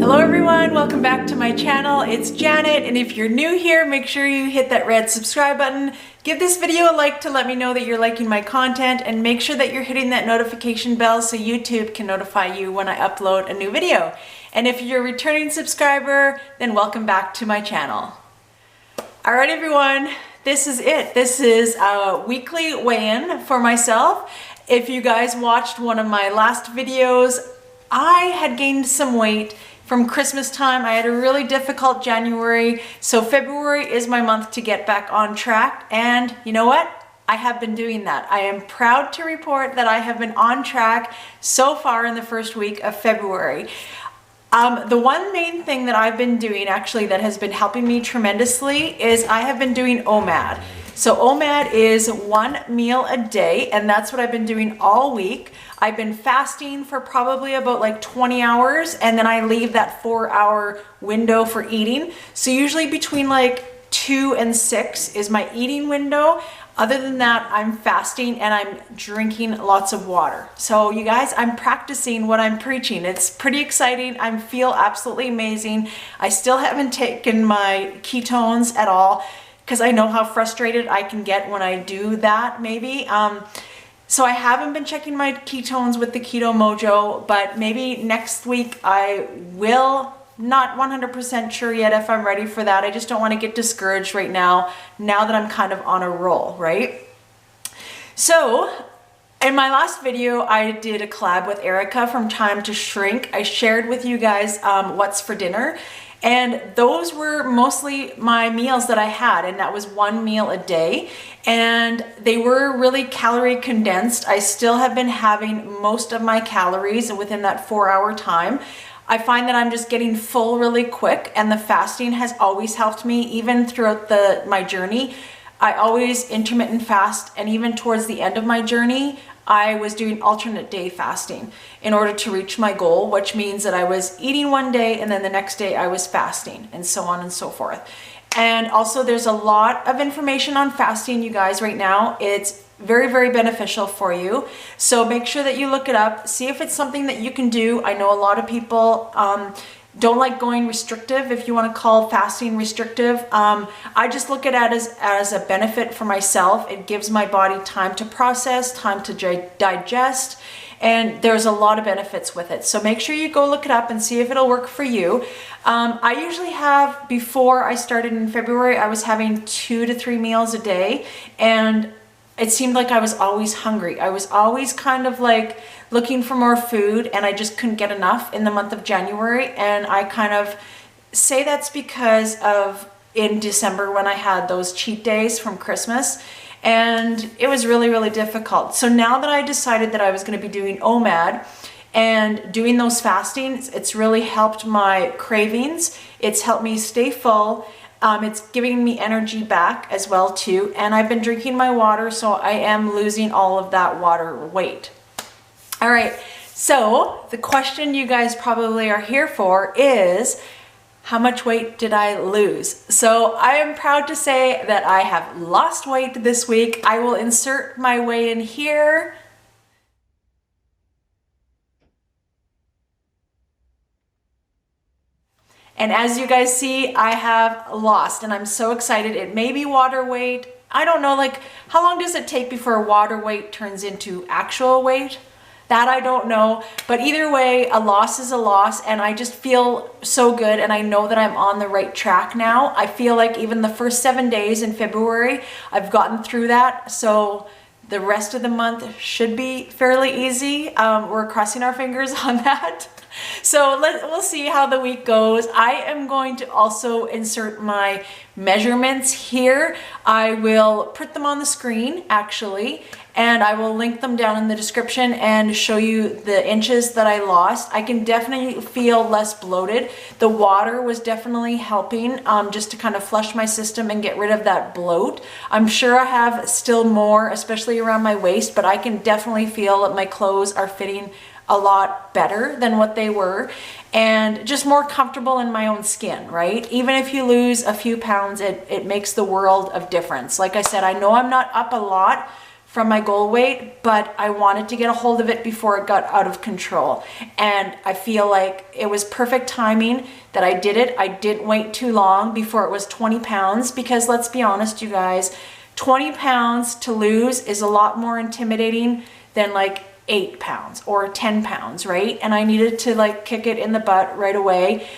Hello everyone, welcome back to my channel. It's Janet, and if you're new here, make sure you hit that red subscribe button. Give this video a like to let me know that you're liking my content, and make sure that you're hitting that notification bell so YouTube can notify you when I upload a new video. And if you're a returning subscriber, then welcome back to my channel. All right everyone, this is it. This is a weekly weigh-in for myself. If you guys watched one of my last videos, I had gained some weight from Christmas time. I had a really difficult January, so February is my month to get back on track, and you know what? I have been doing that. I am proud to report that I have been on track so far in the first week of February. The one main thing that I've been doing actually that has been helping me tremendously is I have been doing OMAD. So OMAD is 1 meal a day, and that's what I've been doing all week. I've been fasting for probably about like 20 hours, and then I leave that 4-hour window for eating. So usually between like 2 and 6 is my eating window. Other than that, I'm fasting and I'm drinking lots of water. So you guys, I'm practicing what I'm preaching. It's pretty exciting. I feel absolutely amazing. I still haven't taken my ketones at all because I know how frustrated I can get when I do that maybe. So I haven't been checking my ketones with the Keto Mojo, but maybe next week I will. Not 100% sure yet if I'm ready for that. I just don't want to get discouraged right now that I'm kind of on a roll, right? So in my last video, I did a collab with Erica from Time to Shrink. I shared with you guys what's for dinner. And those were mostly my meals that I had, and that was 1 meal a day. And they were really calorie condensed. I still have been having most of my calories within that 4-hour time. I find that I'm just getting full really quick, and the fasting has always helped me even throughout my journey. I always intermittent fast, and even towards the end of my journey, I was doing alternate day fasting in order to reach my goal, which means that I was eating one day and then the next day I was fasting, and so on and so forth. And also there's a lot of information on fasting, you guys, right now. It's very, very beneficial for you. So make sure that you look it up, see if it's something that you can do. I know a lot of people don't like going restrictive, if you want to call fasting restrictive. I just look at it as a benefit for myself. It gives my body time to process, time to digest, and there's a lot of benefits with it. So make sure you go look it up and see if it'll work for you. I usually have, before I started in February, I was having 2 to 3 meals a day, and it seemed like I was always hungry. I was always kind of like looking for more food, and I just couldn't get enough in the month of January. And I kind of say that's because of in December when I had those cheat days from Christmas, and it was really, really difficult. So now that I decided that I was going to be doing OMAD and doing those fastings, it's really helped my cravings. It's helped me stay full. It's giving me energy back as well too, and I've been drinking my water, so I am losing all of that water weight. All right, so the question you guys probably are here for is, how much weight did I lose? So I am proud to say that I have lost weight this week. I will insert my weigh-in here. And as you guys see, I have lost, and I'm so excited. It may be water weight. I don't know, like, how long does it take before water weight turns into actual weight? That I don't know, but either way, a loss is a loss, and I just feel so good, and I know that I'm on the right track now. I feel like even the first 7 days in February, I've gotten through that, so the rest of the month should be fairly easy. We're crossing our fingers on that. So we'll see how the week goes. I am going to also insert my measurements here. I will put them on the screen actually, and I will link them down in the description and show you the inches that I lost. I can definitely feel less bloated. The water was definitely helping just to kind of flush my system and get rid of that bloat. I'm sure I have still more, especially around my waist, but I can definitely feel that my clothes are fitting a lot better than what they were, and just more comfortable in my own skin, right? Even if you lose a few pounds, it makes the world of difference. Like I said, I know I'm not up a lot from my goal weight, but I wanted to get a hold of it before it got out of control. And I feel like it was perfect timing that I did it. I didn't wait too long before it was 20 pounds, because let's be honest, you guys, 20 pounds to lose is a lot more intimidating than like 8 pounds or 10 pounds, right? And I needed to like kick it in the butt right away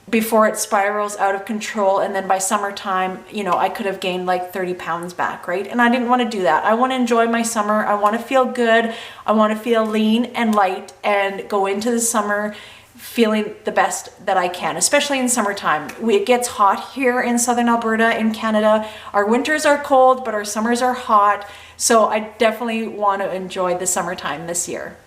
before it spirals out of control. And then by summertime, you know, I could have gained like 30 pounds back, right? And I didn't want to do that. I want to enjoy my summer. I want to feel good. I want to feel lean and light and go into the summer feeling the best that I can, especially in summertime. It gets hot here in Southern Alberta in Canada. Our winters are cold, but our summers are hot. So I definitely want to enjoy the summertime this year.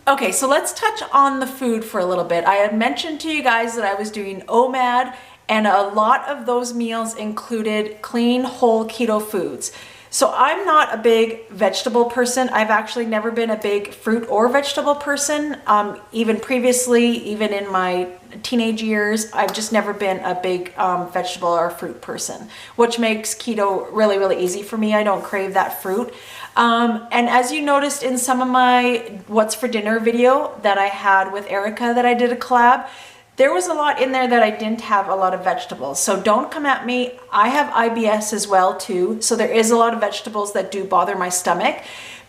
Okay, so let's touch on the food for a little bit. I had mentioned to you guys that I was doing OMAD, and a lot of those meals included clean, whole keto foods. So I'm not a big vegetable person. I've actually never been a big fruit or vegetable person. Even previously, even in my teenage years, I've just never been a big vegetable or fruit person, which makes keto really, really easy for me. I don't crave that fruit. And as you noticed in some of my What's for Dinner video that I had with Erica that I did a collab, there was a lot in there that I didn't have a lot of vegetables. So don't come at me. I have IBS as well too. So there is a lot of vegetables that do bother my stomach.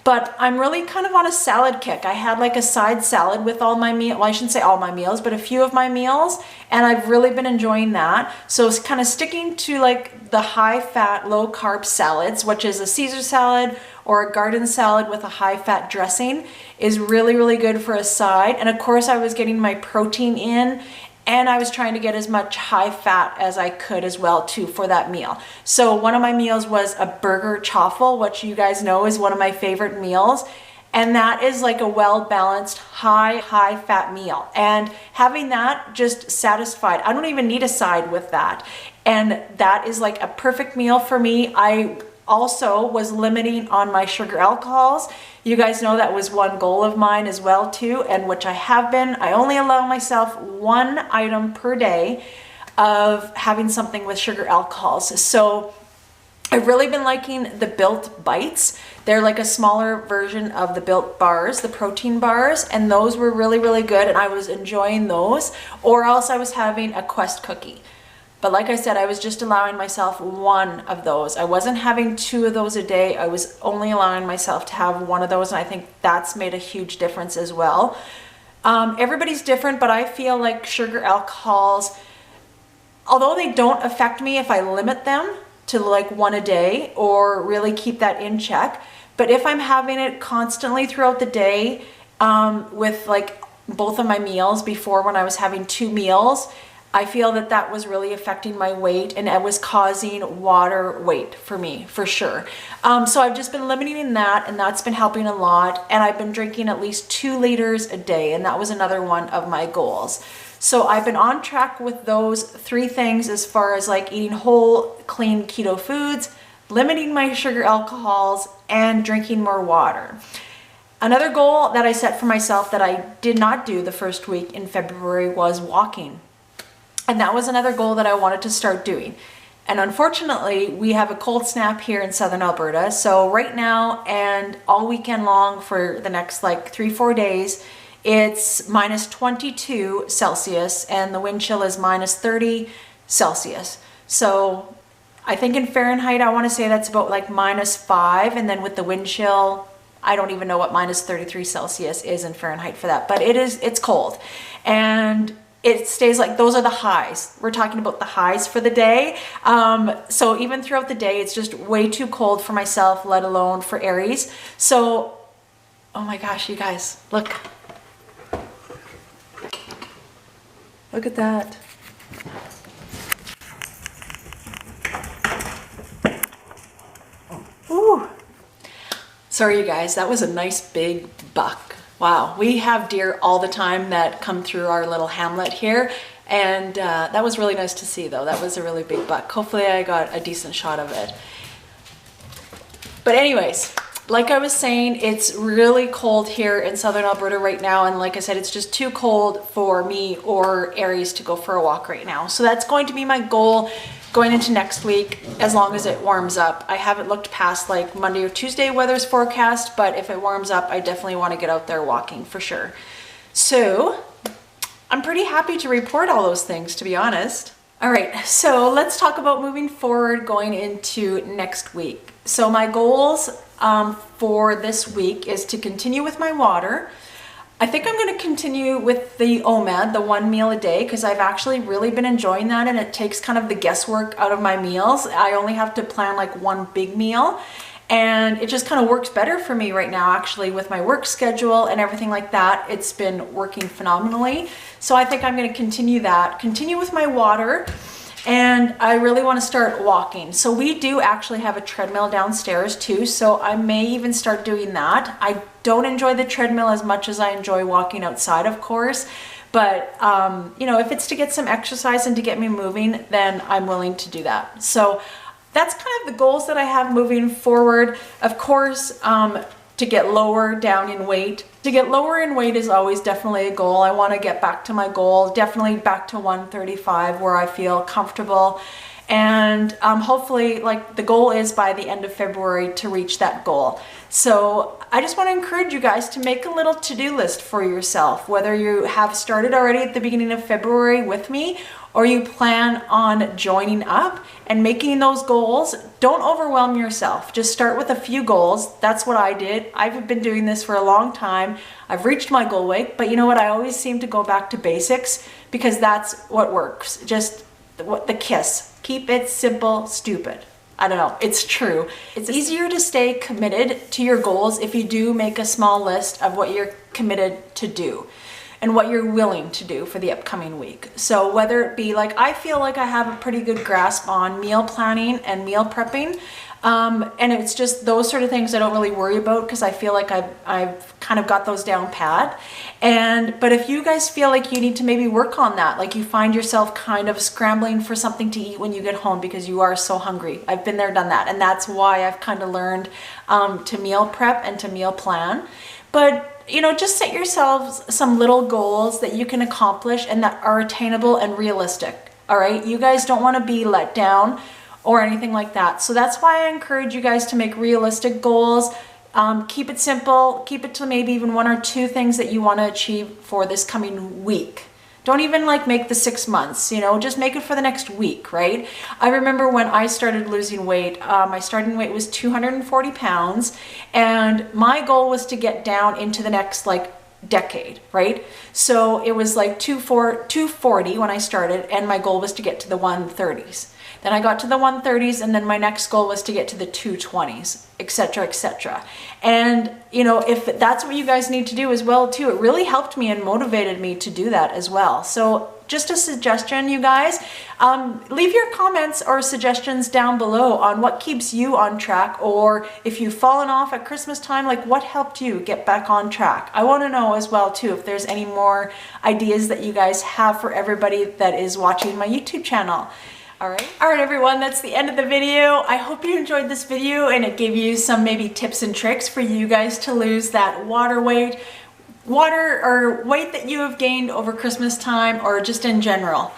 But I'm really kind of on a salad kick. I had like a side salad with all my meals. Well, I shouldn't say all my meals, but a few of my meals. And I've really been enjoying that. So it's kind of sticking to like the high fat, low carb salads, which is a Caesar salad or a garden salad with a high fat dressing, is really, really good for a side. And of course I was getting my protein in, and I was trying to get as much high fat as I could as well too for that meal. So one of my meals was a burger chaffle, which you guys know is one of my favorite meals. And that is like a well-balanced, high fat meal. And having that just satisfied. I don't even need a side with that. And that is like a perfect meal for me. I also was limiting on my sugar alcohols. You guys know that was one goal of mine as well too, and which I have been. I only allow myself one item per day of having something with sugar alcohols. So I've really been liking the Built Bites. They're like a smaller version of the Built bars, the protein bars, and those were really, really good, and I was enjoying those. Or else I was having a Quest cookie. But like I said, I was just allowing myself one of those. I wasn't having 2 of those a day. I was only allowing myself to have one of those, and I think that's made a huge difference as well. Everybody's different, but I feel like sugar alcohols, although they don't affect me if I limit them to like 1 a day or really keep that in check, but if I'm having it constantly throughout the day with like both of my meals before, when I was having 2 meals, I feel that that was really affecting my weight, and it was causing water weight for me, for sure. So I've just been limiting that, and that's been helping a lot. And I've been drinking at least 2 liters a day, and that was another one of my goals. So I've been on track with those 3 things as far as like eating whole, clean keto foods, limiting my sugar alcohols, and drinking more water. Another goal that I set for myself that I did not do the first week in February was walking. And that was another goal that I wanted to start doing. And unfortunately, we have a cold snap here in Southern Alberta. So right now and all weekend long for the next like 3-4 days, it's minus 22 Celsius and the wind chill is minus 30 Celsius. So I think in Fahrenheit, I want to say that's about like minus 5. And then with the wind chill, I don't even know what minus 33 Celsius is in Fahrenheit for that, but it's cold. And it stays like, those are the highs. We're talking about the highs for the day. So even throughout the day, it's just way too cold for myself, let alone for Aries. So, oh my gosh, you guys, look. Look at that. Ooh. Sorry, you guys, that was a nice big buck. Wow, we have deer all the time that come through our little hamlet here, and that was really nice to see though. That was a really big buck. Hopefully I got a decent shot of it. But anyways, Like I was saying, it's really cold here in southern Alberta right now, and like I said, it's just too cold for me or Aries to go for a walk right now. So that's going to be my goal going into next week, as long as it warms up. I haven't looked past like Monday or Tuesday weather's forecast, but if it warms up, I definitely want to get out there walking for sure. So I'm pretty happy to report all those things, to be honest. All right, so let's talk about moving forward going into next week. So my goals for this week is to continue with my water. I think I'm going to continue with the OMAD, the 1 meal a day, because I've actually really been enjoying that, and it takes kind of the guesswork out of my meals. I only have to plan like one big meal, and it just kind of works better for me right now, actually, with my work schedule and everything like that. It's been working phenomenally. So I think I'm going to continue that, continue with my water. And I really want to start walking. So we do actually have a treadmill downstairs too, so I may even start doing that. I don't enjoy the treadmill as much as I enjoy walking outside, of course, but you know, if it's to get some exercise and to get me moving, then I'm willing to do that. So that's kind of the goals that I have moving forward. Of course, to get lower down in weight. To get lower in weight is always definitely a goal. I want to get back to my goal, definitely back to 135 where I feel comfortable. And hopefully, like, the goal is by the end of February to reach that goal. So I just want to encourage you guys to make a little to-do list for yourself, whether you have started already at the beginning of February with me, or you plan on joining up and making those goals. Don't overwhelm yourself. Just start with a few goals. That's what I did. I've been doing this for a long time. I've reached my goal weight, but you know what? I always seem to go back to basics because that's what works. Just the KISS. Keep it simple, stupid. I don't know, it's true. It's easier to stay committed to your goals if you do make a small list of what you're committed to do and what you're willing to do for the upcoming week. So whether it be like, I feel like I have a pretty good grasp on meal planning and meal prepping. And it's just those sort of things I don't really worry about because I feel like I've kind of got those down pat. But if you guys feel like you need to maybe work on that, like you find yourself kind of scrambling for something to eat when you get home because you are so hungry. I've been there, done that. And that's why I've kind of learned to meal prep and to meal plan. But you know, just set yourselves some little goals that you can accomplish and that are attainable and realistic. All right, you guys don't want to be let down or anything like that. So that's why I encourage you guys to make realistic goals. Keep it simple. Keep it to maybe even 1 or 2 things that you want to achieve for this coming week. Don't even like make the 6 months, you know, just make it for the next week, right? I remember when I started losing weight, my starting weight was 240 pounds, and my goal was to get down into the next like decade, right? So it was like 240 when I started, and my goal was to get to the 130s. Then I got to the 130s, and then my next goal was to get to the 220s, etc., etc. And you know, if that's what you guys need to do as well too, it really helped me and motivated me to do that as well. So just a suggestion, you guys, leave your comments or suggestions down below on what keeps you on track, or if you've fallen off at Christmas time, like what helped you get back on track. I want to know as well too if there's any more ideas that you guys have for everybody that is watching my YouTube channel. All right everyone, that's the end of the video. I hope you enjoyed this video and it gave you some maybe tips and tricks for you guys to lose that water weight that you have gained over Christmas time or just in general.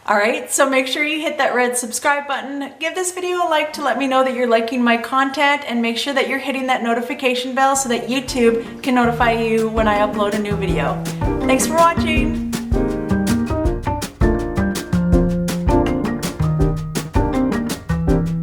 All right, so make sure you hit that red subscribe button. Give this video a like to let me know that you're liking my content, and make sure that you're hitting that notification bell so that YouTube can notify you when I upload a new video. Thanks for watching.